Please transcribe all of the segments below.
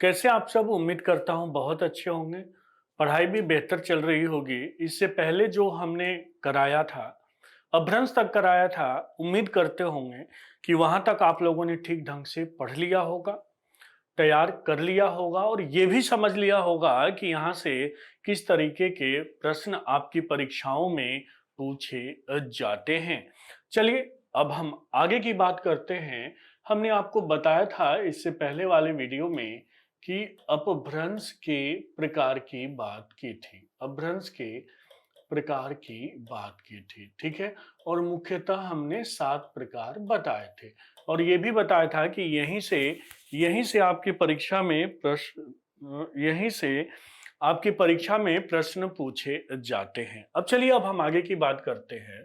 कैसे आप सब? उम्मीद करता हूँ बहुत अच्छे होंगे। पढ़ाई भी बेहतर चल रही होगी। इससे पहले जो हमने कराया था, अपभ्रंश तक कराया था, उम्मीद करते होंगे कि वहाँ तक आप लोगों ने ठीक ढंग से पढ़ लिया होगा, तैयार कर लिया होगा और ये भी समझ लिया होगा कि यहाँ से किस तरीके के प्रश्न आपकी परीक्षाओं में पूछे जाते हैं। चलिए, अब हम आगे की बात करते हैं। हमने आपको बताया था इससे पहले वाले वीडियो में कि अपभ्रंश के प्रकार की बात की थी। अपभ्रंश के प्रकार की बात की थी, ठीक है? और मुख्यतः हमने 7 प्रकार बताए थे और ये भी बताया था कि यहीं से आपकी परीक्षा में यहीं से आपकी परीक्षा में प्रश्न पूछे जाते हैं। अब चलिए, अब हम आगे की बात करते हैं।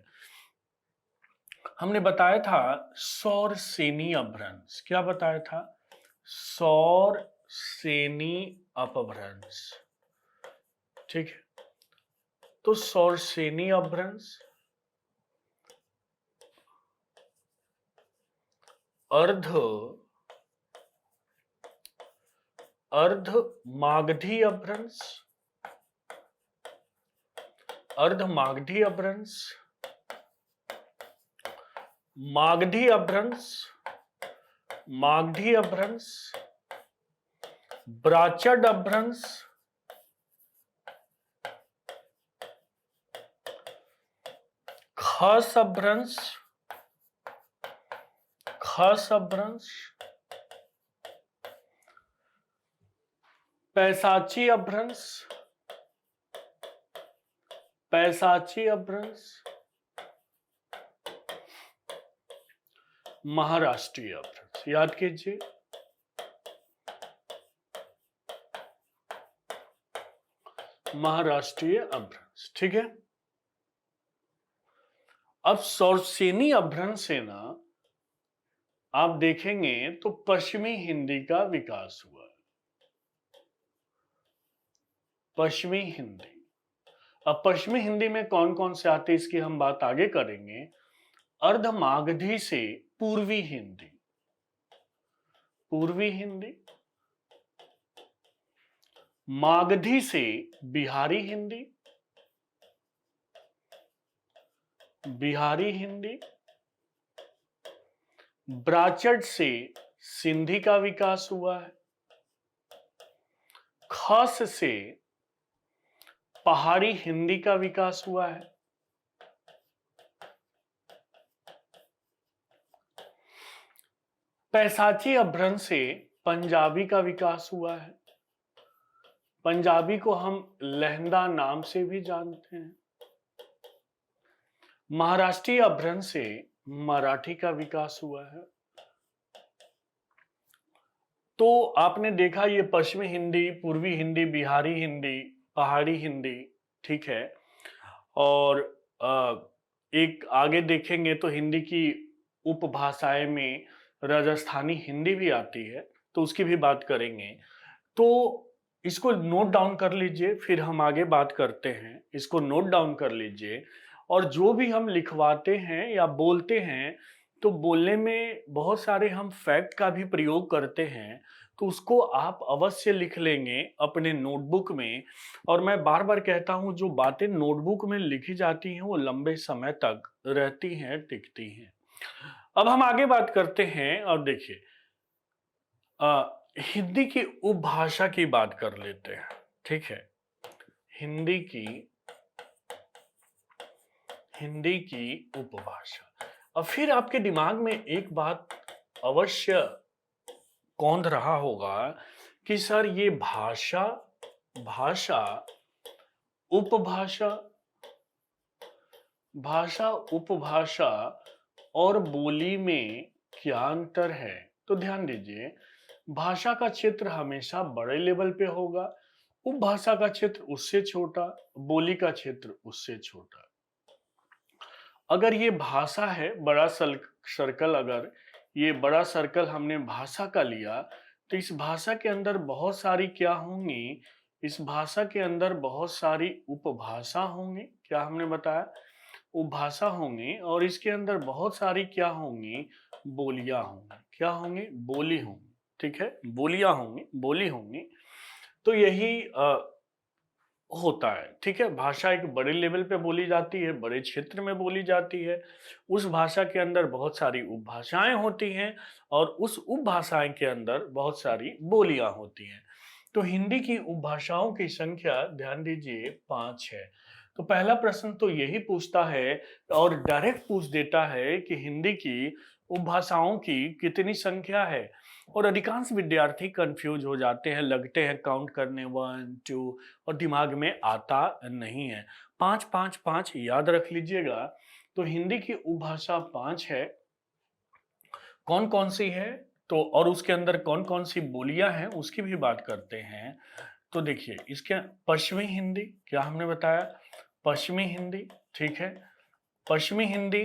हमने बताया था सौर सेनी अपभ्रंश। क्या बताया था? सौर सेनी अपभ्रंश, ठीक है? तो सौर सेनी अपभ्रंश, अर्ध अर्ध मागधी अपभ्रंश, अर्ध मागधी अपभ्रंश, मागधी अपभ्रंश, मागधी अपभ्रंश, ब्राचड अपभ्रंश, खस अपभ्रंश, खस अपभ्रंश, पैसाची अपभ्रंश, पैसाची अपभ्रंश, महाराष्ट्रीय अपभ्रंश। याद कीजिए, महाराष्ट्रीय अपभ्रंश, ठीक है? अब सौरसेनी अपभ्रंश से ना आप देखेंगे तो पश्चिमी हिंदी का विकास हुआ। पश्चिमी हिंदी। अब पश्चिमी हिंदी में कौन कौन से आते हैं इसकी हम बात आगे करेंगे। अर्धमागधी से पूर्वी हिंदी, पूर्वी हिंदी, मागधी से बिहारी हिंदी, बिहारी हिंदी, ब्राचड से सिंधी का विकास हुआ है, खस से पहाड़ी हिंदी का विकास हुआ है, पैसाची अपभ्रंश से पंजाबी का विकास हुआ है। पंजाबी को हम लहंदा नाम से भी जानते हैं। महाराष्ट्रीय अपभ्रंश से मराठी का विकास हुआ है। तो आपने देखा ये पश्चिमी हिंदी, पूर्वी हिंदी, बिहारी हिंदी, पहाड़ी हिंदी, ठीक है? और एक आगे देखेंगे तो हिंदी की उपभाषाएं में राजस्थानी हिंदी भी आती है, तो उसकी भी बात करेंगे। तो इसको नोट डाउन कर लीजिए, फिर हम आगे बात करते हैं। इसको नोट डाउन कर लीजिए और जो भी हम लिखवाते हैं या बोलते हैं, तो बोलने में बहुत सारे हम फैक्ट का भी प्रयोग करते हैं, तो उसको आप अवश्य लिख लेंगे अपने नोटबुक में। और मैं बार बार कहता हूं, जो बातें नोटबुक में लिखी जाती हैं वो लंबे समय तक रहती हैं, टिकती हैं। अब हम आगे बात करते हैं और देखिए, हिंदी की उपभाषा की बात कर लेते हैं, ठीक है? हिंदी की हिंदी की उपभाषा। अब फिर आपके दिमाग में एक बात अवश्य कौंध रहा होगा कि सर ये भाषा, भाषा, उपभाषा, भाषा, उपभाषा और बोली में क्या अंतर है? तो ध्यान दीजिए, भाषा का क्षेत्र हमेशा बड़े लेवल पे होगा, उपभाषा का क्षेत्र उससे छोटा, बोली का क्षेत्र उससे छोटा। अगर ये भाषा है, बड़ा सर्कल, अगर ये बड़ा सर्कल हमने भाषा का लिया, तो इस भाषा के अंदर बहुत सारी क्या होंगी? इस भाषा के अंदर बहुत सारी उपभाषा होंगी। क्या हमने बताया? उपभाषा होंगी। और इसके अंदर बहुत सारी क्या होंगी? बोलियां होंगी। क्या होंगी? बोली होंगी, ठीक है, बोलियां होंगी, बोली होंगी। तो यही होता है, ठीक है। भाषा एक बड़े लेवल पे बोली जाती है, बड़े क्षेत्र में बोली जाती है। उस भाषा के अंदर बहुत सारी उपभाषाएं होती हैं और उस उपभाषाएं के अंदर बहुत सारी बोलियां होती हैं। तो हिंदी की उपभाषाओं की संख्या ध्यान दीजिए 5 है। तो पहला प्रश्न तो यही पूछता है और डायरेक्ट पूछ देता है कि हिंदी की उपभाषाओं की कितनी संख्या है। और अधिकांश विद्यार्थी कंफ्यूज हो जाते हैं, लगते हैं काउंट करने 1 2 और दिमाग में आता नहीं है। 5 5 5 याद रख लीजिएगा। तो हिंदी की उपभाषा 5 है। कौन कौन सी है तो और उसके अंदर कौन कौन सी बोलियां हैं उसकी भी बात करते हैं। तो देखिए इसके पश्चिमी हिंदी, क्या हमने बताया, पश्चिमी हिंदी, ठीक है। पश्चिमी हिंदी,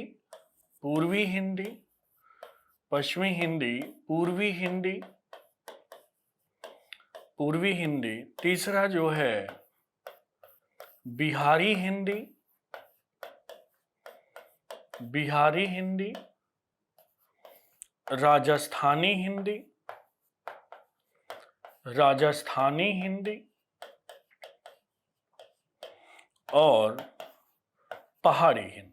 पूर्वी हिंदी, पश्चिमी हिंदी, पूर्वी हिंदी, पूर्वी हिंदी। तीसरा जो है बिहारी हिंदी, बिहारी हिंदी, राजस्थानी हिंदी, राजस्थानी हिंदी और पहाड़ी हिंदी।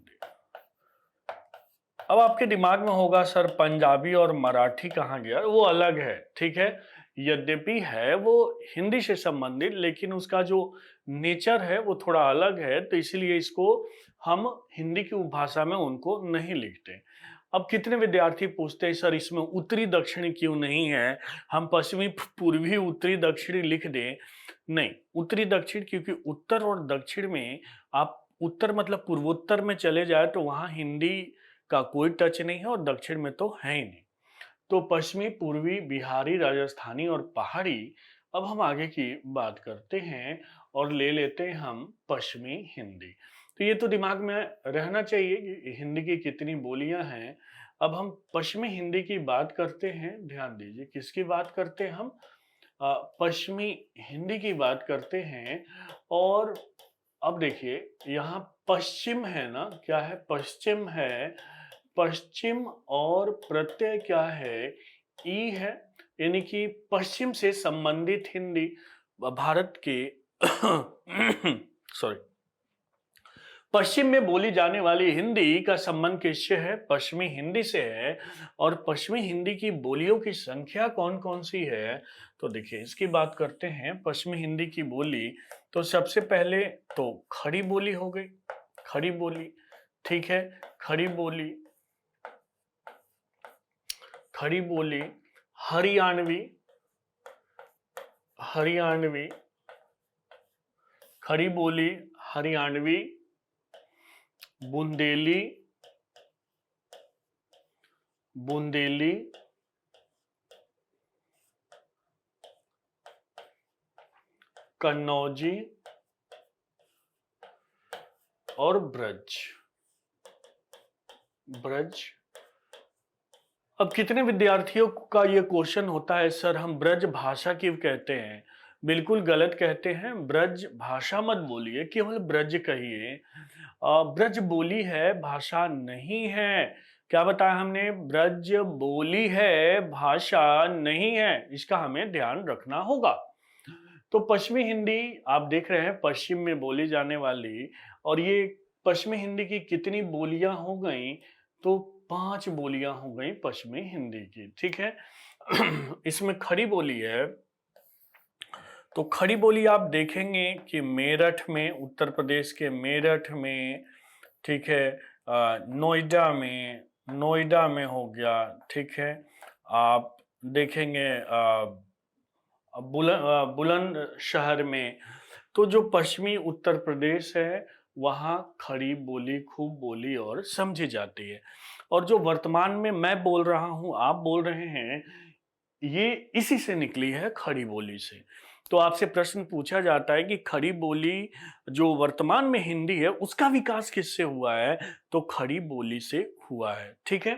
अब आपके दिमाग में होगा सर पंजाबी और मराठी कहाँ गया, वो अलग है, ठीक है। यद्यपि है वो हिंदी से संबंधित, लेकिन उसका जो नेचर है वो थोड़ा अलग है, तो इसलिए इसको हम हिंदी की उपभाषा में उनको नहीं लिखते। अब कितने विद्यार्थी पूछते हैं सर इसमें उत्तरी दक्षिणी क्यों नहीं है, हम पश्चिमी पूर्वी उत्तरी दक्षिणी लिख दें। नहीं, उत्तरी दक्षिण, क्योंकि उत्तर और दक्षिण में आप उत्तर मतलब पूर्वोत्तर में चले जाए तो वहां हिंदी का कोई टच नहीं है और दक्षिण में तो है ही नहीं। तो पश्चिमी, पूर्वी, बिहारी, राजस्थानी और पहाड़ी। अब हम आगे की बात करते हैं और ले लेते हैं हम पश्चिमी हिंदी। तो ये तो दिमाग में रहना चाहिए कि हिंदी की कितनी बोलियां हैं। अब हम पश्चिमी हिंदी की बात करते हैं, ध्यान दीजिए किसकी बात करते हैं हम, पश्चिमी हिंदी की बात करते हैं। और अब देखिए यहाँ पश्चिम है ना, क्या है, पश्चिम है। पश्चिम और प्रत्यय क्या है, ई है, यानी कि पश्चिम से संबंधित हिंदी भारत के सॉरी, पश्चिम में बोली जाने वाली हिंदी का संबंध किससे है, पश्चिमी हिंदी से है। और पश्चिमी हिंदी की बोलियों की संख्या कौन कौन सी है, तो देखिए इसकी बात करते हैं। पश्चिमी हिंदी की बोली, तो सबसे पहले तो खड़ी बोली हो गई, खड़ी बोली, ठीक है। खड़ी बोली, खड़ी बोली, हरियाणवी, हरियाणवी, खड़ी बोली, हरियाणवी, बुंदेली, बुंदेली, कन्नौजी और ब्रज, ब्रज। अब कितने विद्यार्थियों का ये क्वेश्चन होता है सर हम ब्रज भाषा क्यों कहते हैं, बिल्कुल गलत कहते हैं। ब्रज भाषा मत बोलिए, केवल ब्रज कहिए। ब्रज बोली है, भाषा नहीं है। क्या बताया हमने, ब्रज बोली है, भाषा नहीं है, इसका हमें ध्यान रखना होगा। तो पश्चिमी हिंदी आप देख रहे हैं पश्चिम में बोली जाने वाली, और ये पश्चिमी हिंदी की कितनी बोलियां हो गई, तो 5 बोलियां हो गई पश्चिमी हिंदी की, ठीक है। इसमें खड़ी बोली है, तो खड़ी बोली आप देखेंगे कि मेरठ में, उत्तर प्रदेश के मेरठ में, ठीक है, नोएडा में, नोएडा में हो गया, ठीक है। आप देखेंगे बुलंदशहर में। तो जो पश्चिमी उत्तर प्रदेश है वहाँ खड़ी बोली खूब बोली और समझी जाती है। और जो वर्तमान में मैं बोल रहा हूँ, आप बोल रहे हैं, ये इसी से निकली है, खड़ी बोली से। तो आपसे प्रश्न पूछा जाता है कि खड़ी बोली जो वर्तमान में हिंदी है उसका विकास किससे हुआ है, तो खड़ी बोली से हुआ है, ठीक है।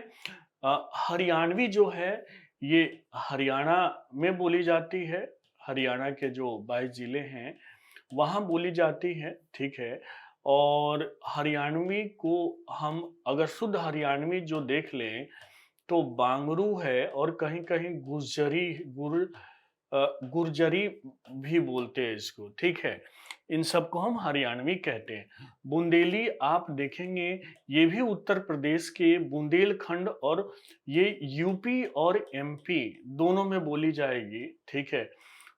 हरियाणवी जो है ये हरियाणा में बोली जाती है, हरियाणा के जो 22 जिले हैं वहाँ बोली जाती है, ठीक है। और हरियाणवी को हम अगर शुद्ध हरियाणवी जो देख लें तो बांगरू है और कहीं-कहीं गुर्जरी भी बोलते हैं इसको, ठीक है? इन सबको हम हरियाणवी कहते हैं। बुंदेली आप देखेंगे ये भी उत्तर प्रदेश के बुंदेलखंड और ये यूपी और एमपी दोनों में बोली जाएगी, ठीक है?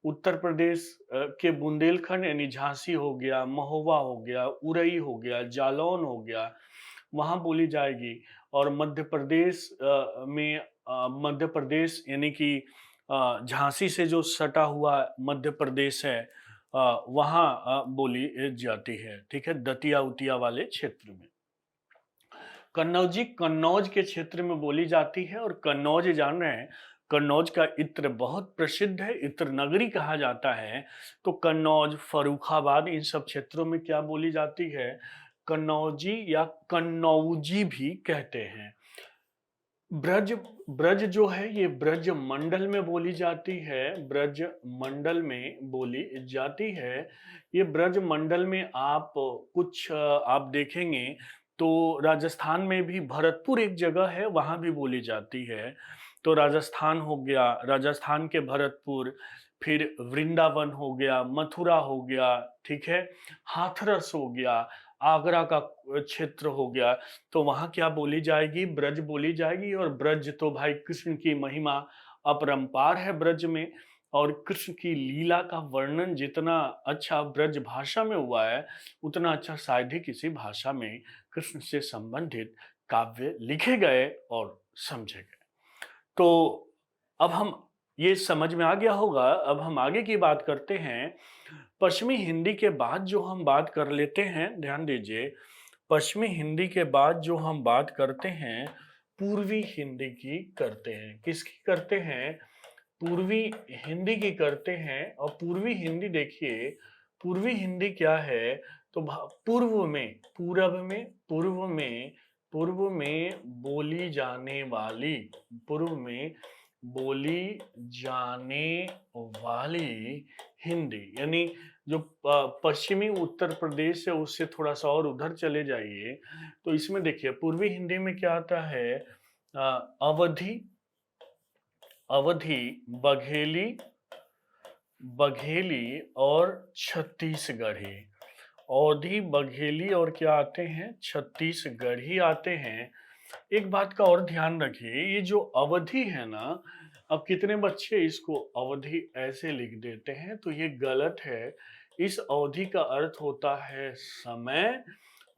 उत्तर प्रदेश के बुंदेलखंड यानी झांसी हो गया, महोबा हो गया, उरई हो गया, जालौन हो गया, वहाँ बोली जाएगी और मध्य प्रदेश में मध्य प्रदेश यानी कि झांसी से जो सटा हुआ मध्य प्रदेश है वहाँ बोली जाती है, ठीक है? दतिया उतिया वाले क्षेत्र में। कन्नौजी कन्नौज के क्षेत्र में बोली जाती है और कन्नौज जान रहे हैं, कन्नौज का इत्र बहुत प्रसिद्ध है, इत्र नगरी कहा जाता है। तो कन्नौज, फर्रुखाबाद इन सब क्षेत्रों में क्या बोली जाती है? कन्नौजी या कन्नौजी भी कहते हैं। ब्रज ब्रज जो है ये ब्रज मंडल में बोली जाती है, ब्रज मंडल में बोली जाती है। ये ब्रज मंडल में आप कुछ आप देखेंगे तो राजस्थान में भी भरतपुर एक जगह है, वहाँ भी बोली जाती है। तो राजस्थान हो गया, राजस्थान के भरतपुर, फिर वृंदावन हो गया, मथुरा हो गया, ठीक है? हाथरस हो गया, आगरा का क्षेत्र हो गया, तो वहाँ क्या बोली जाएगी? ब्रज बोली जाएगी और ब्रज तो भाई कृष्ण की महिमा अपरंपार है ब्रज में और कृष्ण की लीला का वर्णन जितना अच्छा ब्रज भाषा में हुआ है, उतना अच्छा शायद ही किसी भाषा में कृष्ण से संबंधित काव्य लिखे गए और समझे गए। तो अब हम ये समझ में आ गया होगा, अब हम आगे की बात करते हैं। पश्चिमी हिंदी के बाद जो हम बात कर लेते हैं, ध्यान दीजिए, पश्चिमी हिंदी के बाद जो हम बात करते हैं, पूर्वी हिंदी की करते हैं। किसकी करते हैं? पूर्वी हिंदी की करते हैं और पूर्वी हिंदी देखिए, पूर्वी हिंदी क्या है? तो पूर्व में, पूर्व में बोली जाने वाली, पूर्व में बोली जाने वाली हिंदी यानी जो पश्चिमी उत्तर प्रदेश है उससे थोड़ा सा और उधर चले जाइए तो इसमें देखिए पूर्वी हिंदी में क्या आता है? अवधी, अवधी, बघेली, बघेली और छत्तीसगढ़ी। अवधी, बघेली और क्या आते हैं? छत्तीसगढ़ी आते हैं। एक बात का और ध्यान रखिए, ये जो अवधि है ना, अब कितने बच्चे इसको अवधि ऐसे लिख देते हैं तो ये गलत है। इस अवधि का अर्थ होता है समय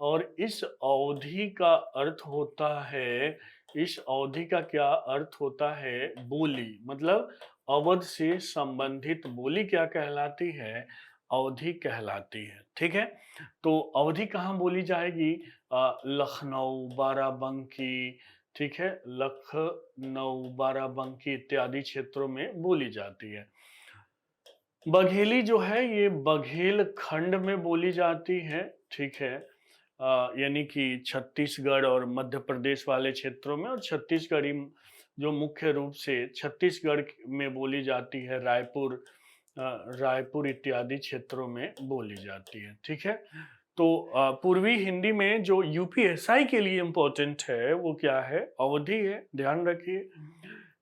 और इस अवधि का अर्थ होता है, इस अवधि का क्या अर्थ होता है? बोली। मतलब अवध से संबंधित बोली क्या कहलाती है? अवधि कहलाती है, ठीक है? तो अवधि कहाँ बोली जाएगी? लखनऊ, बाराबंकी, ठीक है? लखनऊ, बाराबंकी इत्यादि क्षेत्रों में बोली जाती है। बघेली जो है ये बघेलखंड में बोली जाती है, ठीक है? यानी कि छत्तीसगढ़ और मध्य प्रदेश वाले क्षेत्रों में और छत्तीसगढ़ी जो मुख्य रूप से छत्तीसगढ़ में बोली जाती है, रायपुर रायपुर इत्यादि क्षेत्रों में बोली जाती है, ठीक है? तो पूर्वी हिंदी में जो यूपीएसआई के लिए इम्पोर्टेंट है वो क्या है? अवधि है, ध्यान रखिए।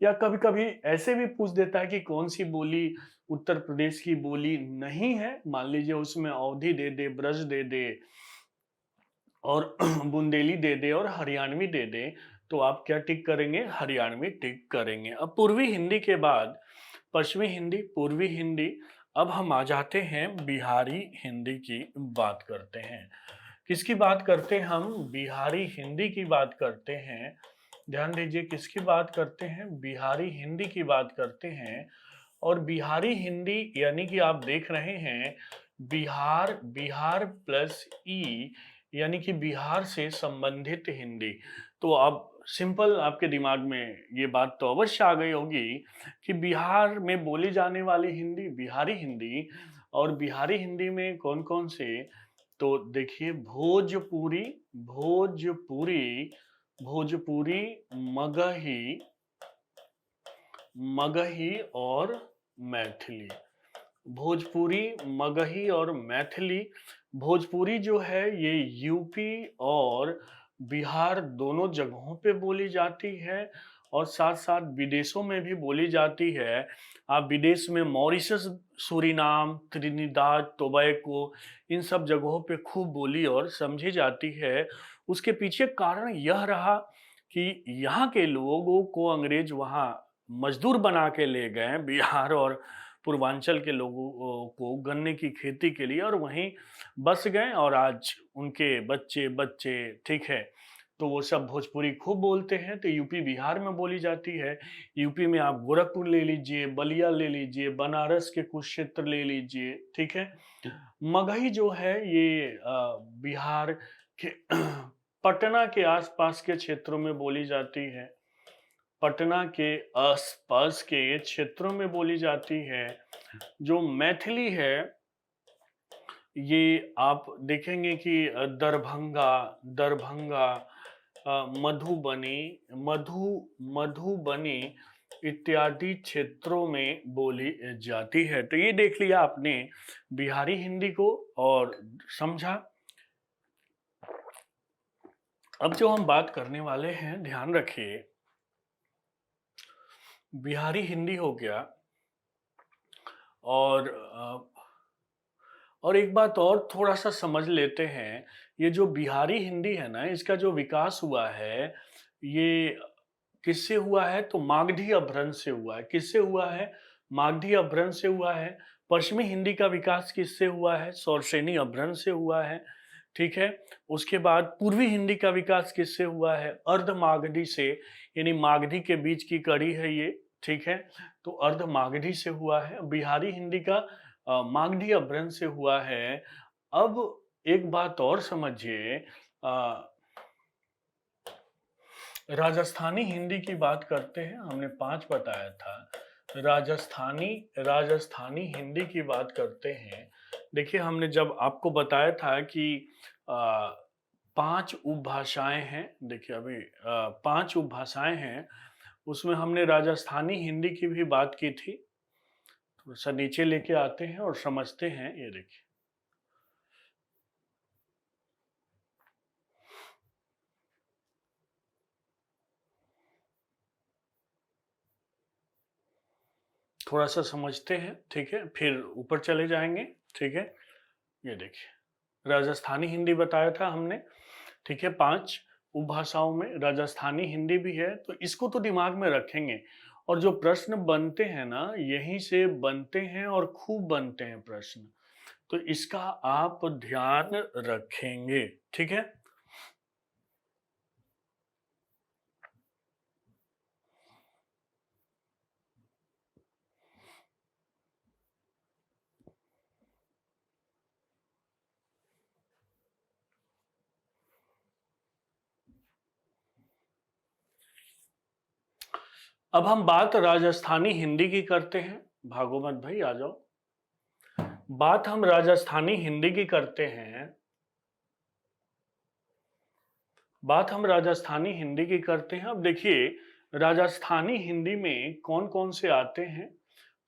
या कभी-कभी ऐसे भी पूछ देता है कि कौन सी बोली उत्तर प्रदेश की बोली नहीं है, मान लीजिए उसमें अवधि दे दे, ब्रज दे दे और बुंदेली दे दे और हरियाणवी दे दे, तो आप क्या टिक करेंगे? हरियाणवी टिक करेंगे। अब पूर्वी हिंदी के बाद पश्चिमी हिंदी, पूर्वी हिंदी, अब हम आ जाते हैं बिहारी हिंदी की बात करते हैं। किसकी बात करते हैं हम? बिहारी हिंदी की बात करते हैं। ध्यान दीजिए किसकी बात करते हैं? बिहारी हिंदी की बात करते हैं। और बिहारी हिंदी यानी कि आप देख रहे हैं बिहार, बिहार प्लस ई यानी कि बिहार से संबंधित हिंदी। तो अब सिंपल आपके दिमाग में ये बात तो अवश्य आ गई होगी कि बिहार में बोली जाने वाली हिंदी बिहारी हिंदी और बिहारी हिंदी में कौन-कौन से? तो देखिए भोजपुरी, भोजपुरी, भोजपुरी, मगही, मगही और मैथिली। भोजपुरी, मगही और मैथिली। भोजपुरी जो है ये यूपी और बिहार दोनों जगहों पे बोली जाती है और साथ साथ विदेशों में भी बोली जाती है। आप विदेश में मॉरिशस, सूरीनाम, त्रिनिदाद टोबैगो, इन सब जगहों पे खूब बोली और समझी जाती है। उसके पीछे कारण यह रहा कि यहाँ के लोगों को अंग्रेज वहाँ मजदूर बना के ले गए बिहार और पूर्वांचल के लोगों को गन्ने की खेती के लिए, और वहीं बस गए और आज उनके बच्चे बच्चे, ठीक है, तो वो सब भोजपुरी खूब बोलते हैं। तो यूपी बिहार में बोली जाती है। यूपी में आप गोरखपुर ले लीजिए, बलिया ले लीजिए, बनारस के कुछ क्षेत्र ले लीजिए, ठीक है। मगही जो है ये बिहार के पटना के आसपास के क्षेत्रों में बोली जाती है। पटना के आसपास के क्षेत्रों में बोली जाती है। जो मैथिली है ये आप देखेंगे कि दरभंगा दरभंगा मधुबनी मधुबनी इत्यादि क्षेत्रों में बोली जाती है। तो ये देख लिया आपने बिहारी हिंदी को और समझा। अब जो हम बात करने वाले हैं, ध्यान रखिए, बिहारी हिंदी हो गया, और एक बात और थोड़ा सा समझ लेते हैं। ये जो बिहारी हिंदी है ना, इसका जो विकास हुआ है ये किससे हुआ है? तो मागधी अपभ्रंश से हुआ है। किससे हुआ है? मागधी अपभ्रंश से हुआ है। पश्चिमी हिंदी का विकास किससे हुआ है? शौरसेनी अपभ्रंश से हुआ है, ठीक है। उसके बाद पूर्वी हिंदी का विकास किससे हुआ है? अर्ध मागधी से, यानी मागधी के बीच की कड़ी है ये, ठीक है। तो अर्ध मागधी से हुआ है। बिहारी हिंदी का मागधी अपभ्रंश से हुआ है। अब एक बात और समझिए, राजस्थानी हिंदी की बात करते हैं। हमने 5 बताया था। राजस्थानी राजस्थानी हिंदी की बात करते हैं। देखिए, हमने जब आपको बताया था कि 5 उपभाषाएं हैं, देखिए अभी 5 उपभाषाएं हैं, उसमें हमने राजस्थानी हिंदी की भी बात की थी। थोड़ा सा नीचे लेके आते हैं और समझते हैं। ये देखिए, थोड़ा सा समझते हैं, ठीक है, फिर ऊपर चले जाएंगे, ठीक है। ये देखिए, राजस्थानी हिंदी बताया था हमने, ठीक है। 5 उपभाषाओं में राजस्थानी हिंदी भी है, तो इसको तो दिमाग में रखेंगे। और जो प्रश्न बनते हैं ना, यहीं से बनते हैं और खूब बनते हैं प्रश्न, तो इसका आप ध्यान रखेंगे, ठीक है। अब हम बात राजस्थानी हिंदी की करते हैं। भागो मत भाई, आ जाओ। बात हम राजस्थानी हिंदी की करते हैं। बात हम राजस्थानी हिंदी की करते हैं। अब देखिए, राजस्थानी हिंदी में कौन कौन से आते हैं।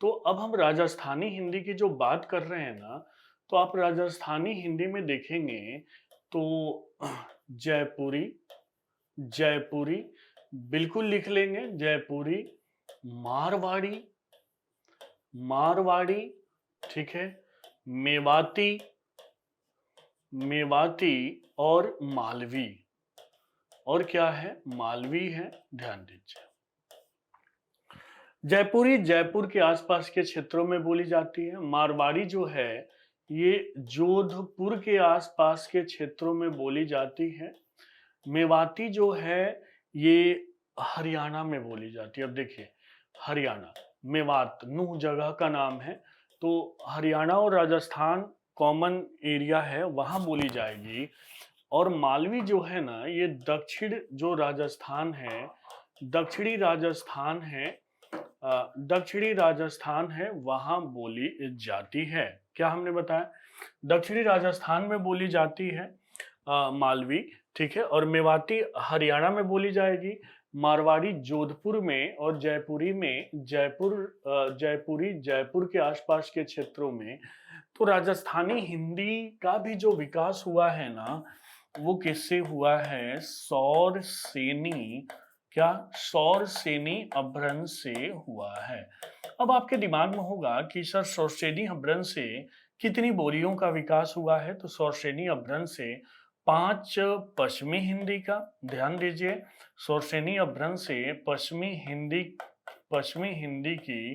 तो अब हम राजस्थानी हिंदी की जो बात कर रहे हैं ना, तो आप राजस्थानी हिंदी में देखेंगे तो जयपुरी, जयपुरी बिल्कुल लिख लेंगे, जयपुरी, मारवाड़ी, मारवाड़ी, ठीक है, मेवाती, मेवाती और मालवी। और क्या है? मालवी है, ध्यान दीजिए। जयपुरी जयपुर के आसपास के क्षेत्रों में बोली जाती है। मारवाड़ी जो है ये जोधपुर के आसपास के क्षेत्रों में बोली जाती है। मेवाती जो है ये हरियाणा में बोली जाती है। अब देखिए, हरियाणा, मेवात नूह जगह का नाम है, तो हरियाणा और राजस्थान कॉमन एरिया है, वहां बोली जाएगी। और मालवी जो है ना, ये दक्षिण जो राजस्थान है, दक्षिणी राजस्थान है, दक्षिणी राजस्थान है, वहां बोली जाती है। क्या हमने बताया? दक्षिणी राजस्थान में बोली जाती है मालवी, ठीक है। और मेवाती हरियाणा में बोली जाएगी। मारवाड़ी जोधपुर में, और जयपुरी में, जयपुरी जयपुर के आसपास के क्षेत्रों में। तो राजस्थानी हिंदी का भी जो विकास हुआ है ना, वो किससे हुआ है? सौरसेनी, क्या शौरसेनी अपभ्रंश से हुआ है। अब आपके दिमाग में होगा कि सर शौरसेनी अपभ्रंश से कितनी बोलियों का विकास हुआ है। तो शौरसेनी अपभ्रंश से 5 पश्चिमी हिंदी का, ध्यान दीजिए, शौरसेनी अपभ्रंश से पश्चिमी हिंदी की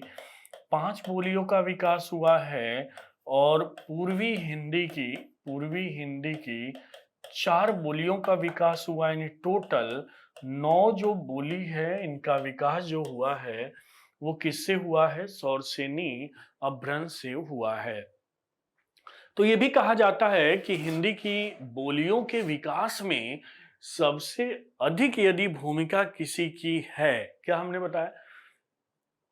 5 बोलियों का विकास हुआ है और पूर्वी हिंदी की 4 बोलियों का विकास हुआ है। यानी टोटल 9 जो बोली है, इनका विकास जो हुआ है वो किससे हुआ है? शौरसेनी अपभ्रंश से हुआ है। तो ये भी कहा जाता है कि हिंदी की बोलियों के विकास में सबसे अधिक यदि भूमिका किसी की है, क्या हमने बताया?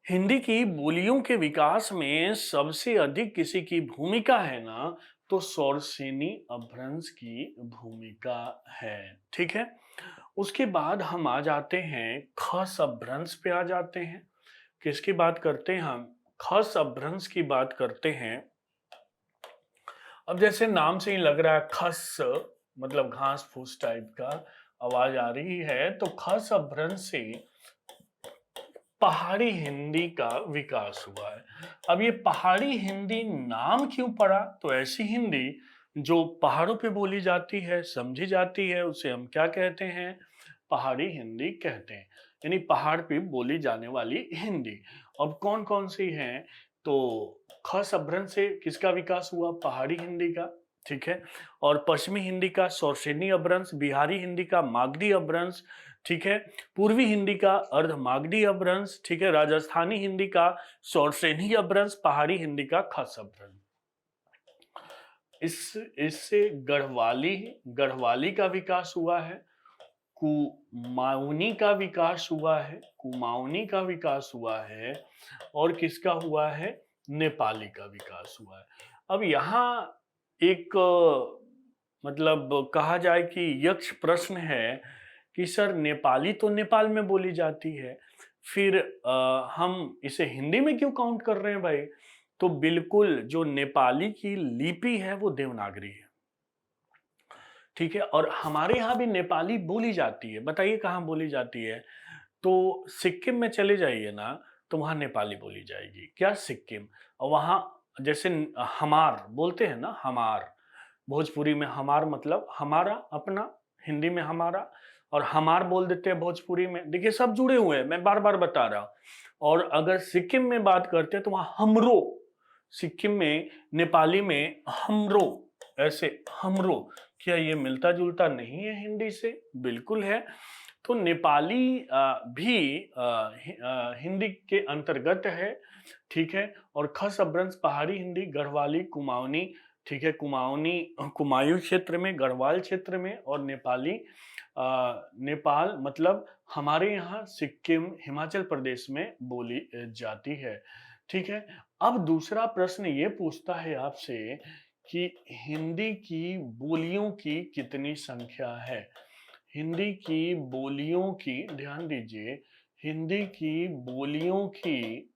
हिंदी की बोलियों के विकास में सबसे अधिक किसी की भूमिका है ना, तो शौरसेनी अपभ्रंश की भूमिका है। ठीक है, उसके बाद हम आ जाते हैं खस अपभ्रंश पे आ जाते हैं। किसकी बात करते हैं हम? खस अपभ्रंश की बात करते हैं। अब जैसे नाम से ही लग रहा है खस, मतलब घास फूस टाइप का आवाज आ रही है, तो खस अपभ्रंश से पहाड़ी हिंदी का विकास हुआ है। अब ये पहाड़ी हिंदी नाम क्यों पड़ा? तो ऐसी हिंदी जो पहाड़ों पे बोली जाती है, समझी जाती है, उसे हम क्या कहते हैं? पहाड़ी हिंदी कहते हैं। यानी पहाड़ पे बोली जाने वाली हिंदी। अब कौन कौन सी हैं? तो खस अपभ्रंश से किसका विकास हुआ? पहाड़ी हिंदी का। ठीक है, और पश्चिमी हिंदी का शौरसेनी अपभ्रंश, बिहारी हिंदी का मागधी अपभ्रंश, ठीक है, पूर्वी हिंदी का अर्ध मागधी अपभ्रंश, ठीक है, राजस्थानी हिंदी का शौरसेनी अपभ्रंश, पहाड़ी हिंदी का खस अपभ्रंश। इससे गढ़वाली का विकास हुआ है, कुमाऊनी का विकास हुआ है, और किसका हुआ है? नेपाली का विकास हुआ है। अब यहाँ एक मतलब कहा जाए कि यक्ष प्रश्न है कि सर नेपाली तो नेपाल में बोली जाती है, फिर हम इसे हिंदी में क्यों काउंट कर रहे हैं भाई? तो बिल्कुल, जो नेपाली की लिपि है वो देवनागरी है। ठीक है, और हमारे यहाँ भी नेपाली बोली जाती है। बताइए कहाँ बोली जाती है? तो सिक्किम में चले जाइए ना, तो वहाँ नेपाली बोली जाएगी। क्या सिक्किम? और वहाँ जैसे हमार बोलते हैं ना, हमार, भोजपुरी में हमार मतलब हमारा, अपना, हिंदी में हमारा, और हमार बोल देते हैं भोजपुरी में। देखिए सब जुड़े हुए हैं, मैं बार बार बता रहा हूं। और अगर सिक्किम में बात करते हैं तो वहां हमरो, सिक्किम में नेपाली में हमरो, ऐसे हमरो, क्या ये मिलता जुलता नहीं है हिंदी से? बिल्कुल है। तो नेपाली भी हिंदी के अंतर्गत है। ठीक है, और खस अपभ्रंश पहाड़ी हिंदी, गढ़वाली, कुमाऊनी, ठीक है, कुमायूं क्षेत्र में, गढ़वाल क्षेत्र में, और नेपाली नेपाल मतलब हमारे यहाँ सिक्किम, हिमाचल प्रदेश में बोली जाती है। ठीक है, अब दूसरा प्रश्न ये पूछता है आपसे कि हिंदी की बोलियों की कितनी संख्या है? हिंदी की बोलियों की, ध्यान दीजिए, हिंदी की बोलियों की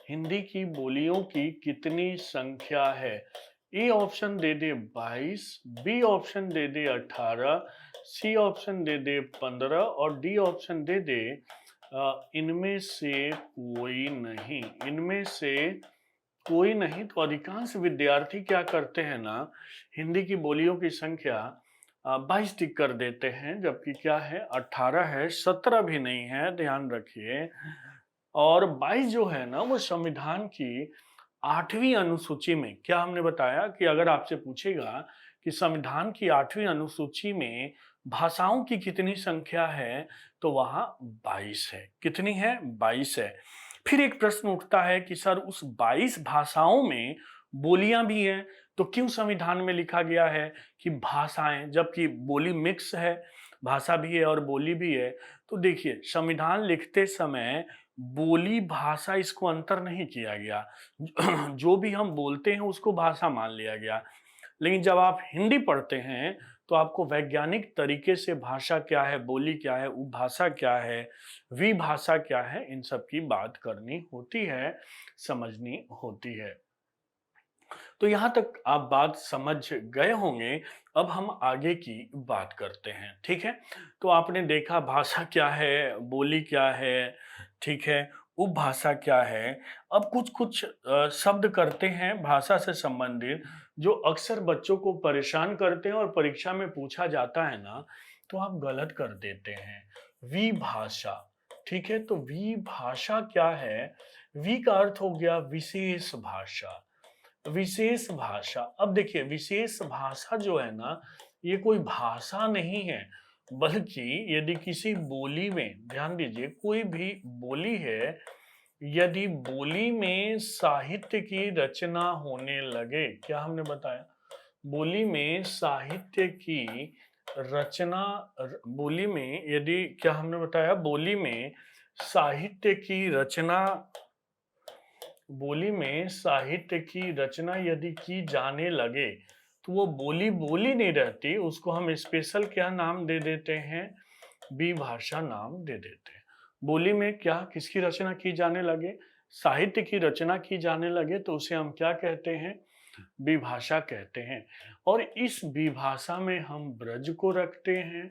हिंदी की बोलियों की कितनी संख्या है? ए ऑप्शन दे दे 22, बी ऑप्शन दे दे 18, सी ऑप्शन दे दे 15, और डी ऑप्शन दे दे इनमें से कोई नहीं। इनमें से कोई नहीं। तो अधिकांश विद्यार्थी क्या करते हैं ना, हिंदी की बोलियों की संख्या 22 टिक कर देते हैं, जबकि क्या है? 18 है, 17 भी नहीं है, ध्यान रखिए। और 22 जो है ना, वो संविधान की 8वीं अनुसूची में, क्या हमने बताया कि अगर आपसे पूछेगा कि संविधान की 8वीं अनुसूची में भाषाओं की कितनी संख्या है, तो वहां 22 है। कितनी है? 22 है। फिर एक प्रश्न उठता है कि सर उस 22 भाषाओं में बोलियां भी हैं, तो क्यों संविधान में लिखा गया है कि भाषाएं, जबकि बोली मिक्स है, भाषा भी है और बोली भी है? तो देखिए, संविधान लिखते समय बोली भाषा इसको अंतर नहीं किया गया। जो भी हम बोलते हैं उसको भाषा मान लिया गया। लेकिन जब आप हिंदी पढ़ते हैं तो आपको वैज्ञानिक तरीके से भाषा क्या है, बोली क्या है, उपभाषा क्या है, विभाषा क्या है, इन सब की बात करनी होती है, समझनी होती है। तो यहाँ तक आप बात समझ गए होंगे। अब हम आगे की बात करते हैं, ठीक है? तो आपने देखा भाषा क्या है, बोली क्या है, ठीक है? उपभाषा क्या है? अब कुछ-कुछ शब्द करते हैं भाषा से संबंधित जो अक्सर बच्चों को परेशान करते हैं और परीक्षा में पूछा जाता है ना, तो आप गलत कर देते हैं। विभाषा, ठीक है? तो विभाषा क्या है? वि का अर्थ हो गया विशेष भाषा। विशेष भाषा, अब देखिए विशेष भाषा जो है ना, ये कोई भाषा नहीं है, बल्कि यदि किसी बोली में, ध्यान दीजिए, कोई भी बोली है, यदि बोली में साहित्य की रचना होने लगे, क्या हमने बताया? बोली में साहित्य की रचना, बोली में यदि, क्या हमने बताया? बोली में साहित्य की रचना, बोली में साहित्य की रचना यदि की जाने लगे, तो वो बोली बोली नहीं रहती, उसको हम स्पेशल क्या नाम दे देते हैं? विभाषा नाम दे देते हैं। बोली में क्या, किसकी रचना की जाने लगे? साहित्य की रचना की जाने लगे, तो उसे हम क्या कहते हैं? विभाषा कहते हैं। और इस विभाषा में हम ब्रज को रखते हैं,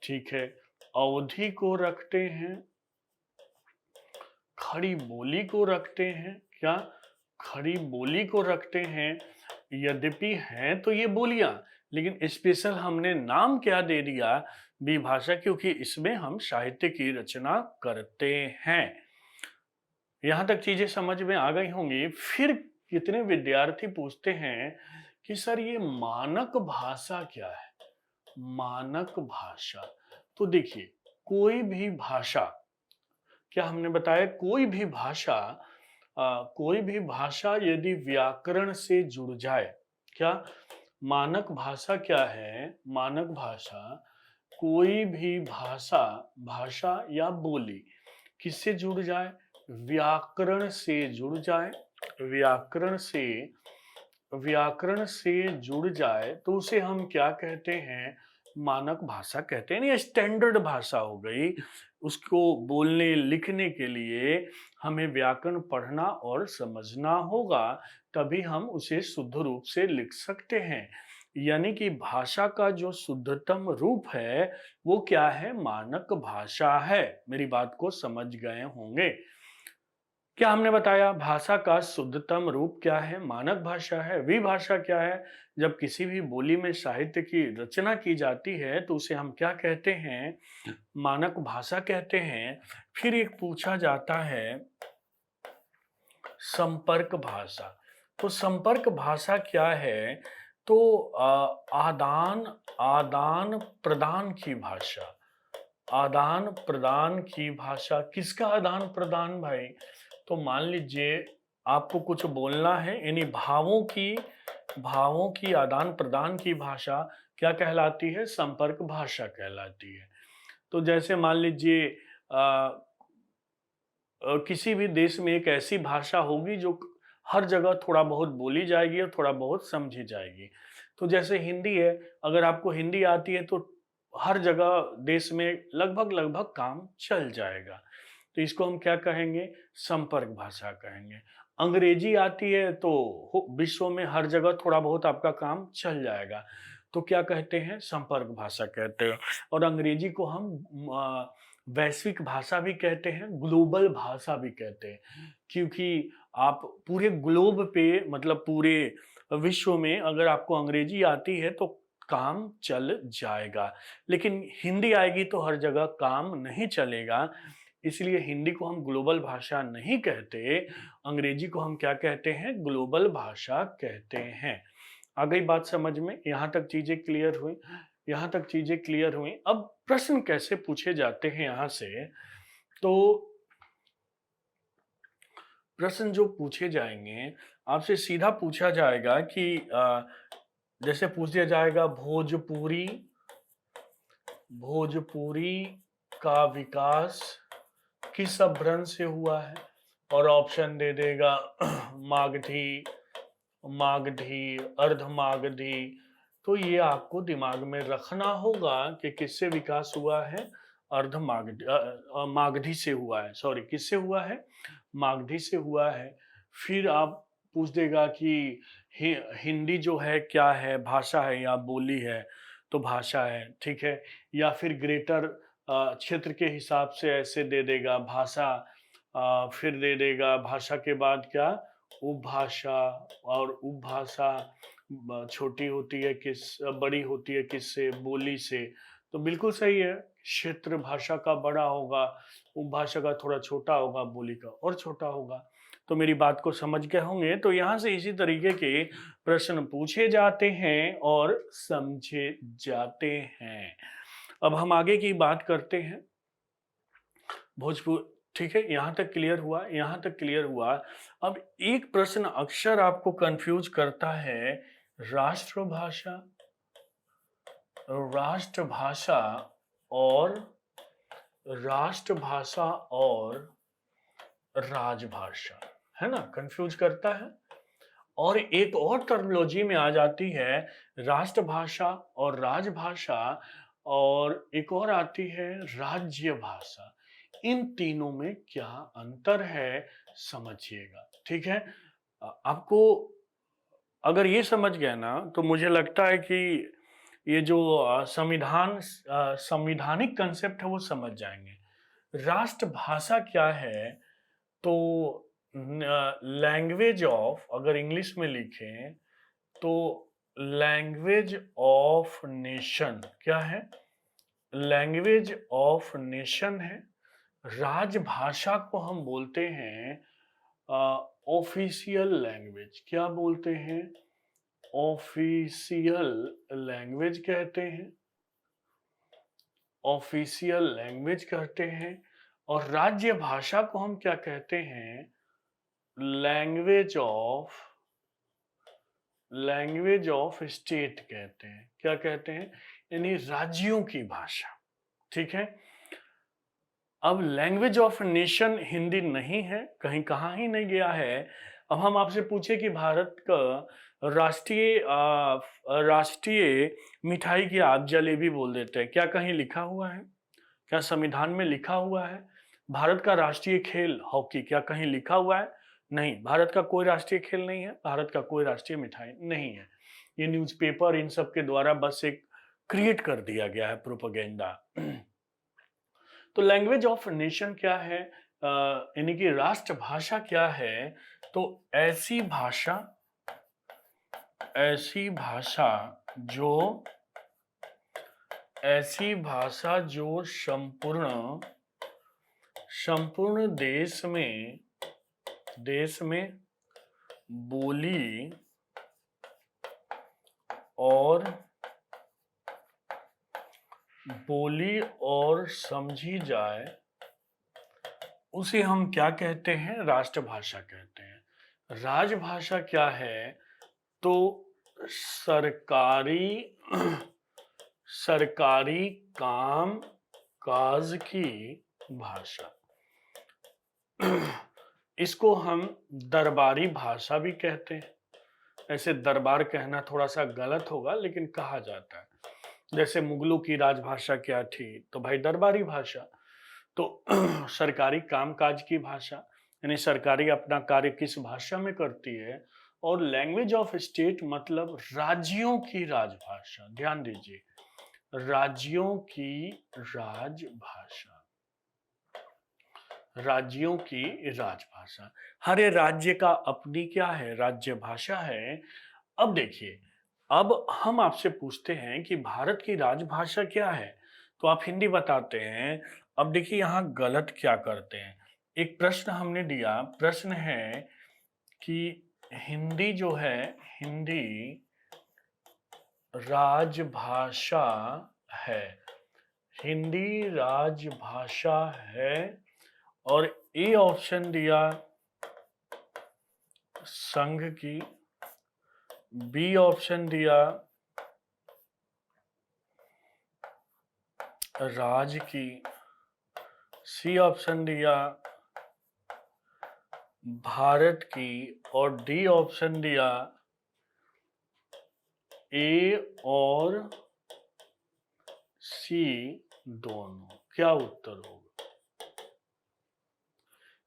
ठीक है, अवधि को रखते हैं, खड़ी बोली को रखते हैं, क्या? खड़ी बोली को रखते हैं। यद्यपि हैं तो ये बोलियां, लेकिन स्पेशल हमने नाम क्या दे दिया? विभाषा, क्योंकि इसमें हम साहित्य की रचना करते हैं। यहां तक चीजें समझ में आ गई होंगी। फिर कितने विद्यार्थी पूछते हैं कि सर ये मानक भाषा क्या है? मानक भाषा, तो देखिए, कोई भी भाषा, क्या हमने बताया? कोई भी भाषा यदि व्याकरण से जुड़ जाए, क्या? मानक भाषा क्या है? मानक भाषा कोई भी भाषा, भाषा या बोली किससे जुड़ जाए? व्याकरण से जुड़ जाए। व्याकरण से, व्याकरण से जुड़ जाए तो उसे हम क्या कहते हैं? मानक भाषा कहते हैं। ये स्टैंडर्ड भाषा हो गई। उसको बोलने लिखने के लिए हमें व्याकरण पढ़ना और समझना होगा, तभी हम उसे शुद्ध रूप से लिख सकते हैं। यानी कि भाषा का जो शुद्धतम रूप है वो क्या है? मानक भाषा है। मेरी बात को समझ गए होंगे। क्या हमने बताया? भाषा का शुद्धतम रूप क्या है? मानक भाषा है। विभाषा क्या है? जब किसी भी बोली में साहित्य की रचना की जाती है तो उसे हम क्या कहते हैं? मानक भाषा कहते हैं। फिर एक पूछा जाता है संपर्क भाषा। तो संपर्क भाषा क्या है? तो आदान आदान प्रदान की भाषा। आदान प्रदान की भाषा, किसका आदान प्रदान भाई? तो मान लीजिए आपको कुछ बोलना है, यानी भावों की आदान प्रदान की भाषा क्या कहलाती है? संपर्क भाषा कहलाती है। तो जैसे मान लीजिए किसी भी देश में एक ऐसी भाषा होगी जो हर जगह थोड़ा बहुत बोली जाएगी और थोड़ा बहुत समझी जाएगी। तो जैसे हिंदी है, अगर आपको हिंदी आती है तो हर जगह देश में लगभग लगभग काम चल जाएगा। तो इसको हम क्या कहेंगे? संपर्क भाषा कहेंगे। अंग्रेजी आती है तो विश्व में हर जगह थोड़ा बहुत आपका काम चल जाएगा, तो क्या कहते हैं? संपर्क भाषा कहते हैं। और अंग्रेजी को हम वैश्विक भाषा भी कहते हैं, ग्लोबल भाषा भी कहते हैं, क्योंकि आप पूरे ग्लोब पे, मतलब पूरे विश्व में अगर आपको अंग्रेजी आती है तो काम चल जाएगा। लेकिन हिंदी आएगी तो हर जगह काम नहीं चलेगा, इसलिए हिंदी को हम ग्लोबल भाषा नहीं कहते, अंग्रेजी को हम क्या कहते हैं? ग्लोबल भाषा कहते हैं। आ गई बात समझ में? यहाँ तक चीजें क्लियर हुई? यहाँ तक चीजें क्लियर हुई। अब प्रश्न कैसे पूछे जाते हैं यहाँ से? तो प्रश्न जो पूछे जाएंगे, आपसे सीधा पूछा जाएगा कि जैसे पूछ दिया जाएगा भोजपुरी, भोजपुरी का विकास किस अपभ्रंश से हुआ है? और ऑप्शन दे देगा मागधी, मागधी, अर्धमागधी। तो ये आपको दिमाग में रखना होगा कि किससे विकास हुआ है? अर्धमागधी, मागधी से हुआ है। सॉरी, किससे हुआ है? मागधी से हुआ है। फिर आप पूछ देगा कि हिंदी जो है क्या है, भाषा है या बोली है, तो भाषा है, ठीक है। या फिर ग्रेटर क्षेत्र के हिसाब से ऐसे दे देगा भाषा, फिर दे देगा भाषा के बाद क्या, उपभाषा। और उपभाषा छोटी होती है किस, बड़ी होती है किससे, बोली से। तो बिल्कुल सही है, क्षेत्र भाषा का बड़ा होगा, उपभाषा का थोड़ा छोटा होगा, बोली का और छोटा होगा। तो मेरी बात को समझ गए होंगे। तो यहाँ से इसी तरीके के प्रश्न पूछे जाते हैं और समझे जाते हैं। अब हम आगे की बात करते हैं। भोजपुर, ठीक है, यहाँ तक क्लियर हुआ, यहाँ तक क्लियर हुआ। अब एक प्रश्न अक्सर आपको कंफ्यूज करता है, राष्ट्रभाषा, राष्ट्रभाषा और राष्ट्रभाषा और राजभाषा, है ना, कंफ्यूज करता है। और एक और टर्मिनोलॉजी में आ जाती है राष्ट्रभाषा और राजभाषा, और एक और आती है राज्य भाषा। इन तीनों में क्या अंतर है, समझिएगा, ठीक है। आपको अगर ये समझ गए ना, तो मुझे लगता है कि ये जो संविधानिक कंसेप्ट है वो समझ जाएंगे। राष्ट्रभाषा क्या है, तो लैंग्वेज ऑफ, अगर इंग्लिश में लिखें तो लैंग्वेज ऑफ नेशन, क्या है, लैंग्वेज ऑफ नेशन है। राजभाषा को हम बोलते हैं ऑफिशियल लैंग्वेज, क्या बोलते हैं, ऑफिशियल लैंग्वेज कहते हैं, ऑफिशियल लैंग्वेज कहते हैं। और राज्य भाषा को हम क्या कहते हैं, लैंग्वेज ऑफ स्टेट कहते हैं, क्या कहते हैं, यानी राज्यों की भाषा, ठीक है। अब लैंग्वेज ऑफ नेशन हिंदी नहीं है, कहीं कहाँ ही नहीं गया है। अब हम आपसे पूछे कि भारत का राष्ट्रीय मिठाई की, आप जलेबी बोल देते हैं, क्या कहीं लिखा हुआ है, क्या संविधान में लिखा हुआ है। भारत का राष्ट्रीय खेल हॉकी, क्या कहीं लिखा हुआ है, नहीं। भारत का कोई राष्ट्रीय खेल नहीं है, भारत का कोई राष्ट्रीय मिठाई नहीं है। ये न्यूज़पेपर इन सब के द्वारा बस एक क्रिएट कर दिया गया है प्रोपेगेंडा। तो लैंग्वेज ऑफ नेशन क्या है, यानी कि राष्ट्रभाषा क्या है, तो जो ऐसी भाषा जो संपूर्ण देश में बोली और समझी जाए, उसे हम क्या कहते हैं, राष्ट्रभाषा कहते हैं। राजभाषा क्या है, तो सरकारी काम काज की भाषा। इसको हम दरबारी भाषा भी कहते हैं। ऐसे दरबार कहना थोड़ा सा गलत होगा, लेकिन कहा जाता है। जैसे मुगलों की राजभाषा क्या थी, तो भाई दरबारी भाषा। तो सरकारी कामकाज की भाषा, यानी सरकारी अपना कार्य किस भाषा में करती है। और लैंग्वेज ऑफ स्टेट मतलब राज्यों की राजभाषा, ध्यान दीजिए, राज्यों की राजभाषा, राज्यों की राजभाषा। हर राज्य का अपनी क्या है, राज्य भाषा है। अब देखिए, अब हम आपसे पूछते हैं कि भारत की राजभाषा क्या है, तो आप हिंदी बताते हैं। अब देखिए यहाँ गलत क्या करते हैं। एक प्रश्न हमने दिया, प्रश्न है कि हिंदी जो है, हिंदी राजभाषा है, हिंदी राजभाषा है। और ए ऑप्शन दिया संघ की, बी ऑप्शन दिया राज की, सी ऑप्शन दिया भारत की, और डी ऑप्शन दिया ए और सी दोनों। क्या उत्तर होगा,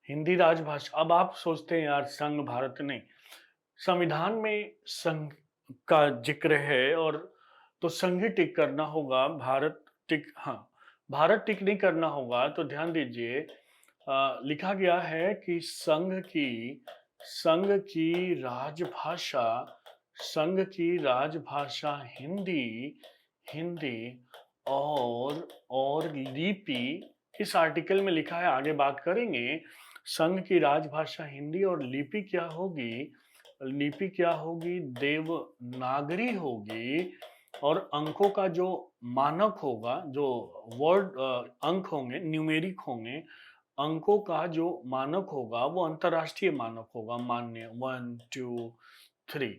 हिंदी राजभाषा। अब आप सोचते हैं यार संघ भारत नहीं, संविधान में संघ का जिक्र है, और तो संघ ही टिक करना होगा, भारत टिक, हाँ, भारत टिक नहीं करना होगा। तो ध्यान दीजिए, लिखा गया है कि संघ की राजभाषा, संघ की राजभाषा हिंदी, हिंदी और लिपि। इस आर्टिकल में लिखा है, आगे बात करेंगे। संघ की राजभाषा हिंदी और लिपि क्या होगी? लिपि क्या होगी? देवनागरी होगी। और अंकों का जो मानक होगा, जो वर्ड अंक होंगे, न्यूमेरिक होंगे, अंकों का जो मानक होगा वो अंतरराष्ट्रीय मानक होगा, मान्य 1 2 3।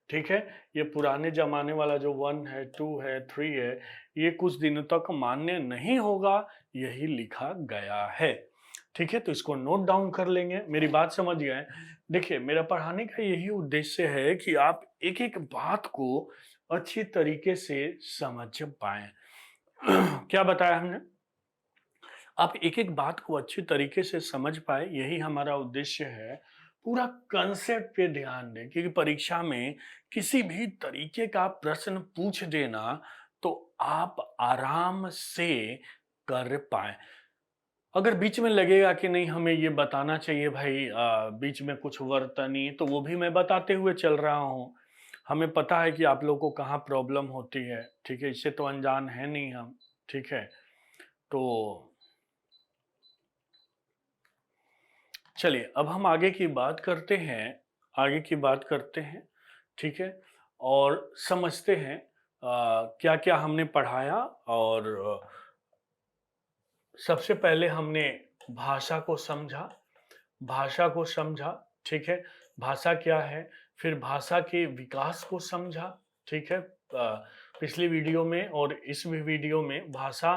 ठीक है, ये पुराने जमाने वाला जो 1 है, 2 है, 3 है, ये कुछ दिनों तक मान्य नहीं होगा, यही लिखा गया है। ठीक है, तो इसको नोट डाउन कर लेंगे। मेरी बात समझ गए? देखिए, मेरा पढ़ाने का यही उद्देश्य है कि आप एक एक बात को अच्छी तरीके से समझ पाए। क्या बताया हमने? आप एक एक बात को अच्छी तरीके से समझ पाए, यही हमारा उद्देश्य है। पूरा कंसेप्ट पे ध्यान दें, क्योंकि परीक्षा में किसी भी तरीके का प्रश्न पूछ देना तो आप आराम से कर पाए। अगर बीच में लगेगा कि नहीं हमें ये बताना चाहिए भाई, बीच में कुछ वर्तनी, तो वो भी मैं बताते हुए चल रहा हूँ। हमें पता है कि आप लोगों को कहाँ प्रॉब्लम होती है, ठीक है, इससे तो अनजान है नहीं हम। ठीक है, तो चलिए अब हम आगे की बात करते हैं, आगे की बात करते हैं। ठीक है, और समझते हैं क्या क्या हमने पढ़ाया। और सबसे पहले हमने भाषा को समझा, भाषा को समझा। ठीक है, भाषा क्या है, फिर भाषा के विकास को समझा। ठीक है, पिछली वीडियो में और इस वीडियो में भाषा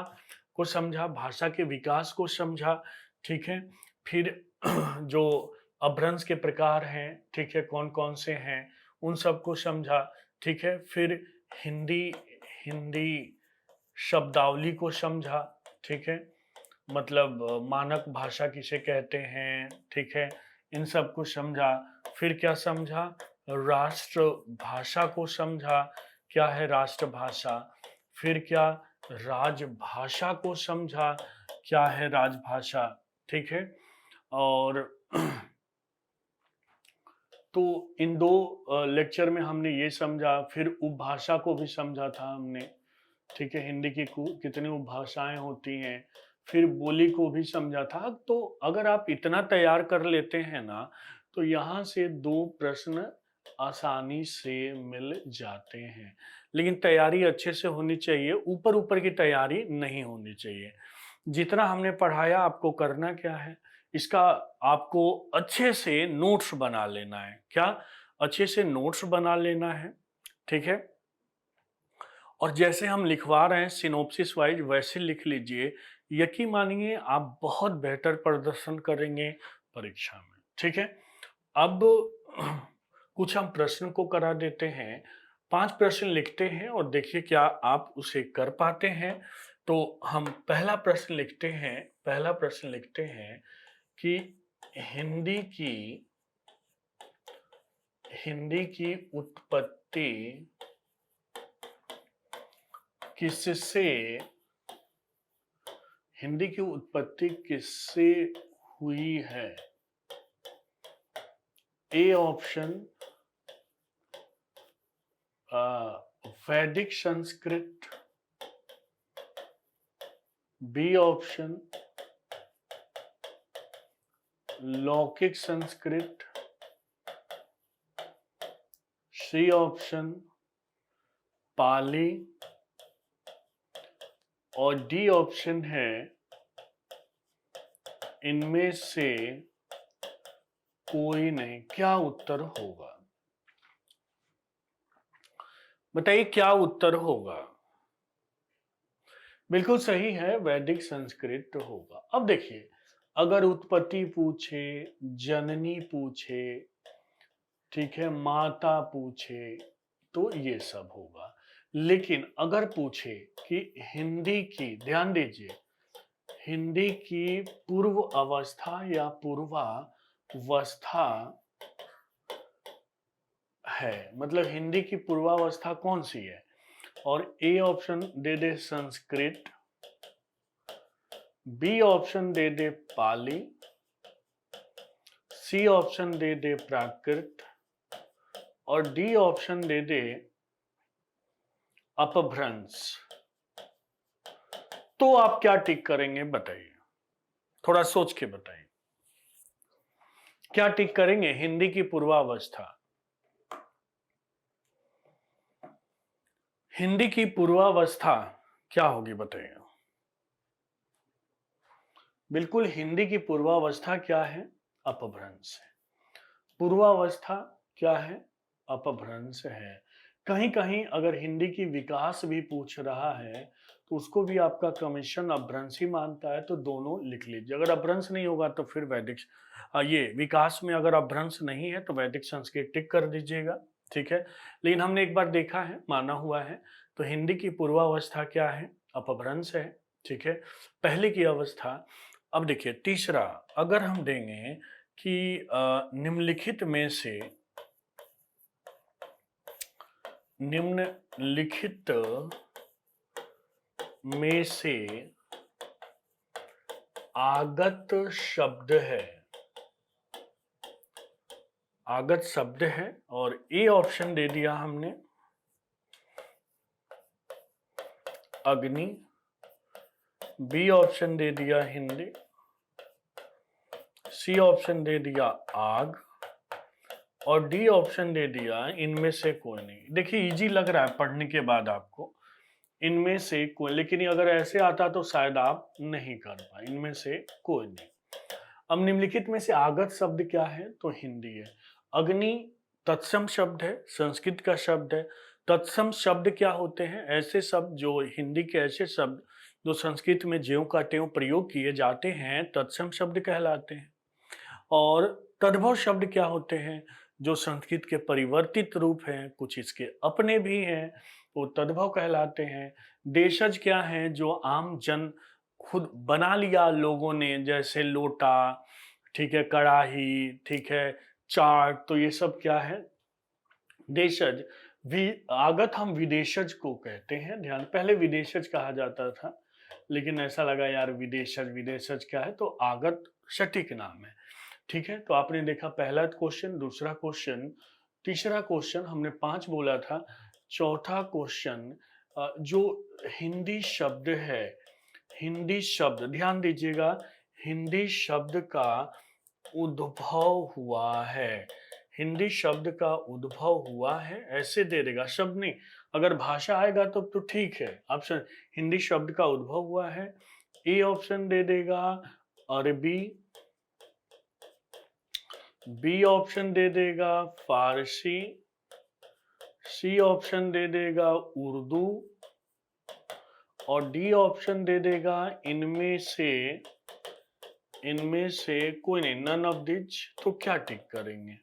को समझा, भाषा के विकास को समझा। ठीक है, फिर जो अपभ्रंश के प्रकार हैं, ठीक है, कौन कौन से हैं, उन सबको समझा। ठीक है, फिर हिंदी हिंदी शब्दावली को समझा। ठीक है, मतलब मानक भाषा किसे कहते हैं, ठीक है, इन सब को समझा। फिर क्या समझा? राष्ट्र भाषा को समझा, क्या है राष्ट्रभाषा। फिर क्या? राजभाषा को समझा, क्या है राजभाषा। ठीक है, और तो इन दो लेक्चर में हमने ये समझा। फिर उपभाषा को भी समझा था हमने। ठीक है, हिंदी की कितनी उपभाषाएं होती हैं। फिर बोली को भी समझा था। तो अगर आप इतना तैयार कर लेते हैं ना, तो यहाँ से 2 प्रश्न आसानी से मिल जाते हैं। लेकिन तैयारी अच्छे से होनी चाहिए, ऊपर ऊपर की तैयारी नहीं होनी चाहिए। जितना हमने पढ़ाया आपको करना क्या है, इसका आपको अच्छे से नोट्स बना लेना है। क्या? अच्छे से नोट्स बना लेना है। ठीक है, और जैसे हम लिखवा रहे हैं सिनोप्सिस वाइज, वैसे लिख लीजिए। यकीन मानिए आप बहुत बेहतर प्रदर्शन करेंगे परीक्षा में। ठीक है, अब कुछ हम प्रश्न को करा देते हैं। 5 प्रश्न लिखते हैं और देखिए क्या आप उसे कर पाते हैं। तो हम पहला प्रश्न लिखते हैं, पहला प्रश्न लिखते हैं कि हिंदी की हिंदी की उत्पत्ति किससे हिंदी की उत्पत्ति किससे हुई है? ए ऑप्शन वैदिक संस्कृत, बी ऑप्शन लौकिक संस्कृत, सी ऑप्शन पाली, और डी ऑप्शन है इनमें से कोई नहीं। क्या उत्तर होगा? बताइए क्या उत्तर होगा? बिल्कुल सही है, वैदिक संस्कृत होगा। अब देखिए, अगर उत्पत्ति पूछे, जननी पूछे, ठीक है, माता पूछे, तो ये सब होगा। लेकिन अगर पूछे कि हिंदी की, ध्यान दीजिए, हिंदी की पूर्व अवस्था या पूर्वावस्था है, मतलब हिंदी की पूर्वावस्था कौन सी है? और ए ऑप्शन दे दे संस्कृत, बी ऑप्शन दे दे पाली, सी ऑप्शन दे दे प्राकृत और डी ऑप्शन दे दे अपभ्रंश। तो आप क्या टिक करेंगे बताइए, थोड़ा सोच के बताइए, क्या टिक करेंगे हिंदी की पूर्वावस्था? हिंदी की पूर्वावस्था क्या होगी बताइए? बिल्कुल, हिंदी की पूर्वावस्था क्या है? अपभ्रंश है। पूर्वावस्था क्या है? अपभ्रंश है। कहीं कहीं अगर हिंदी की विकास भी पूछ रहा है तो उसको भी आपका कमीशन अपभ्रंश ही मानता है, तो दोनों लिख लीजिए। अगर अपभ्रंश नहीं होगा तो फिर वैदिक ये विकास में अगर अपभ्रंश नहीं है तो वैदिक संस्कृत टिक कर दीजिएगा, ठीक है। लेकिन हमने एक बार देखा है, माना हुआ है, तो हिंदी की पूर्वावस्था क्या है? अपभ्रंश है, ठीक है, पहले की अवस्था। अब देखिए तीसरा, अगर हम देंगे कि निम्नलिखित में से आगत शब्द है, आगत शब्द है, और ए ऑप्शन दे दिया हमने अग्नि, बी ऑप्शन दे दिया हिंदी, सी ऑप्शन दे दिया आग और डी ऑप्शन दे दिया इनमें से कोई नहीं। देखिए इजी लग रहा है पढ़ने के बाद आपको, इनमें से कोई, लेकिन अगर ऐसे आता तो शायद आप नहीं कर पाए, इनमें से कोई नहीं। अब निम्नलिखित में से आगत शब्द क्या है? तो हिंदी है। अग्नि तत्सम शब्द है, संस्कृत का शब्द है। तत्सम शब्द क्या होते हैं? ऐसे शब्द जो हिंदी के ऐसे शब्द जो संस्कृत में ज्यों का त्यों प्रयोग किए जाते हैं तत्सम शब्द कहलाते हैं। और तद्भव शब्द क्या होते हैं? जो संस्कृत के परिवर्तित रूप हैं, कुछ इसके अपने भी हैं, वो तद्भव कहलाते हैं। देशज क्या हैं? जो आम जन खुद बना लिया लोगों ने, जैसे लोटा, ठीक है, कड़ाही, ठीक है, चाट, तो ये सब क्या है? देशज। आगत हम विदेशज को कहते हैं, ध्यान, पहले विदेशज कहा जाता था, लेकिन ऐसा लगा यार विदेशज विदेशज क्या है, तो आगत सटीक नाम है, ठीक है। तो आपने देखा पहला क्वेश्चन, दूसरा क्वेश्चन, तीसरा क्वेश्चन, हमने 5 बोला था। चौथा क्वेश्चन, जो हिंदी शब्द है, हिंदी शब्द ध्यान दीजिएगा, हिंदी शब्द का उद्भव हुआ है, हिंदी शब्द का उद्भव हुआ है, ऐसे दे देगा, शब्द नहीं। अगर भाषा आएगा तो ठीक है, ऑप्शन हिंदी शब्द का उद्भव हुआ है। ए ऑप्शन दे देगा अरबी, बी ऑप्शन दे देगा फारसी, सी ऑप्शन दे देगा उर्दू और डी ऑप्शन दे देगा इनमें से कोई नहीं, नन ऑफ दिस। तो क्या टिक करेंगे?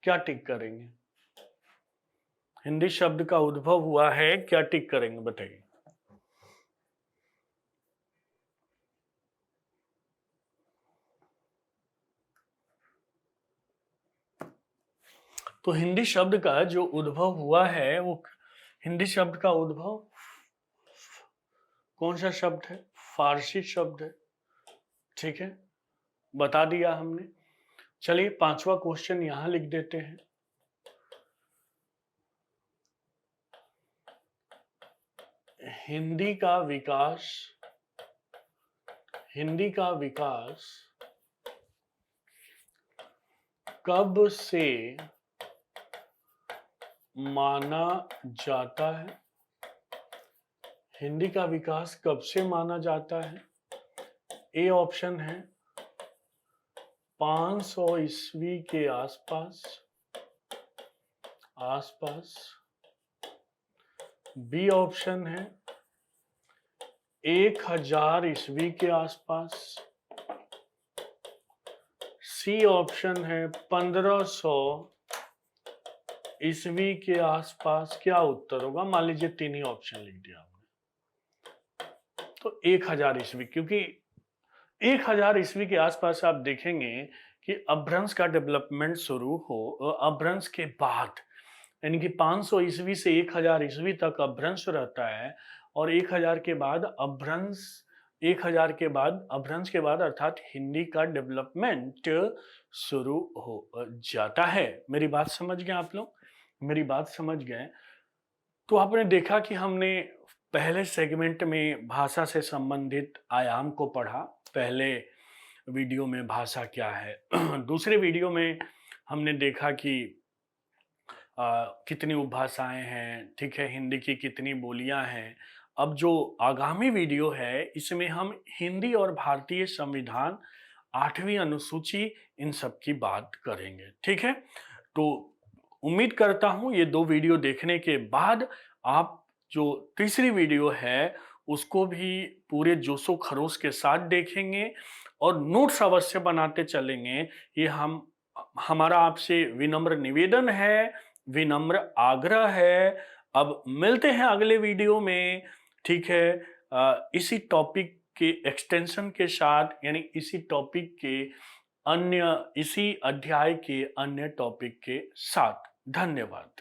क्या टिक करेंगे? हिंदी शब्द का उद्भव हुआ है, क्या टिक करेंगे बताइए? तो हिंदी शब्द का जो उद्भव हुआ है, वो हिंदी शब्द का उद्भव कौन सा शब्द है? फारसी शब्द है, ठीक है, बता दिया हमने। चलिए 5वां क्वेश्चन यहां लिख देते हैं। हिंदी का विकास, हिंदी का विकास कब से माना जाता है? हिंदी का विकास कब से माना जाता है? ए ऑप्शन है 500 ईस्वी के आसपास, बी ऑप्शन है 1000 ईस्वी के आसपास, सी ऑप्शन है 1500 ईस्वी के आसपास। क्या उत्तर होगा? मान लीजिए 3 ही ऑप्शन लिख दिया आपने, तो 1000 ईस्वी, क्योंकि 1000 ईस्वी के आसपास आप देखेंगे कि अपभ्रंश का डेवलपमेंट शुरू हो अपभ्रंश के बाद, यानी कि 500 ईस्वी से 1000 ईस्वी तक अपभ्रंश रहता है, और 1000 के बाद अपभ्रंश, 1000 के बाद अपभ्रंश के बाद अर्थात हिंदी का डेवलपमेंट शुरू हो जाता है। मेरी बात समझ गए आप लोग? मेरी बात समझ गए? तो आपने देखा कि हमने पहले सेगमेंट में भाषा से संबंधित आयाम को पढ़ा। पहले वीडियो में भाषा क्या है। दूसरे वीडियो में हमने देखा कि कितनी उपभाषाएं हैं, ठीक है, हिंदी की कितनी बोलियां हैं। अब जो आगामी वीडियो है इसमें हम हिंदी और भारतीय संविधान, 8वीं अनुसूची, इन सब की बात करेंगे, ठीक है। तो उम्मीद करता हूं ये दो वीडियो देखने के बाद आप जो तीसरी वीडियो है उसको भी पूरे जोशो खरोश के साथ देखेंगे और नोट्स अवश्य बनाते चलेंगे। ये हमारा आपसे विनम्र निवेदन है, विनम्र आग्रह है। अब मिलते हैं अगले वीडियो में, ठीक है, इसी टॉपिक के एक्सटेंशन के साथ, यानी इसी टॉपिक के अन्य, इसी अध्याय के अन्य टॉपिक के साथ। धन्यवाद।